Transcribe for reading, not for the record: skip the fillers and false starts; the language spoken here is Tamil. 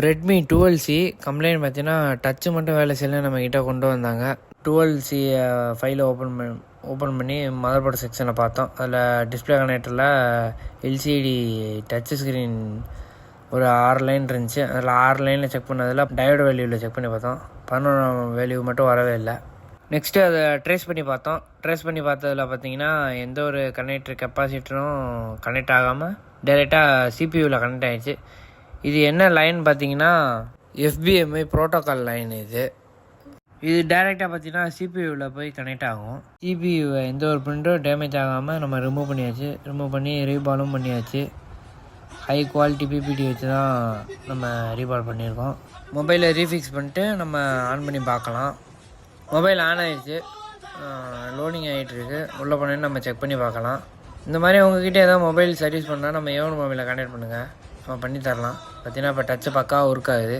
ரெட்மி 12C கம்ப்ளைண்ட் பார்த்தீங்கன்னா டச்சு மட்டும் வேலை செய்யல நம்மக்கிட்ட கொண்டு வந்தாங்க. 12C ஃபைலை ஓப்பன் பண்ணி மதர் போர்டு செக்ஷனை பார்த்தோம். அதில் டிஸ்பிளே கனெக்டரில் எல்சிடி டச் ஸ்க்ரீன் ஒரு 6 லைன் இருந்துச்சு. அதில் 6 லைனில் செக் பண்ணதில் டயோடு வேல்யூவில் செக் பண்ணி பார்த்தோம். 11 வேல்யூ மட்டும் வரவே இல்லை. நெக்ஸ்ட்டு அதை ட்ரேஸ் பண்ணி பார்த்தோம். ட்ரேஸ் பண்ணி பார்த்ததில் பார்த்தீங்கன்னா எந்த ஒரு கனெக்டர் கெப்பாசிட்டரும் கனெக்ட் ஆகாமல் டைரெக்டாக சிபியூவில் கனெக்ட் ஆகிடுச்சு. இது என்ன லைன் பார்த்தீங்கன்னா FBMI ப்ரோட்டோக்கால் லைன். இது டைரெக்டாக பார்த்தீங்கன்னா சிபியூவில் போய் கனெக்ட் ஆகும். சிபியூவை எந்த ஒரு பிரிண்ட்டும் டேமேஜ் ஆகாமல் நம்ம ரிமூவ் பண்ணியாச்சு. ரிமூவ் பண்ணி ரீபாலும் பண்ணியாச்சு. ஹை குவாலிட்டி பிபிடி வச்சு தான் நம்ம ரீபால் பண்ணியிருக்கோம். மொபைலை ரீஃபிக்ஸ் பண்ணிட்டு நம்ம ஆன் பண்ணி பார்க்கலாம். மொபைல் ஆன் ஆகிடுச்சு, லோடிங் ஆகிட்டுருக்கு. உள்ளே போனேன்னு நம்ம செக் பண்ணி பார்க்கலாம். இந்த மாதிரி உங்ககிட்ட ஏதாவது மொபைல் சர்வீஸ் பண்ணால் நம்ம ஏவன் மொபைலை கான்டாக்ட் பண்ணுங்கள், நம்ம பண்ணி தரலாம். பார்த்தீங்கன்னா இப்போ டச்சு பக்காவாக ஒர்க் ஆகுது.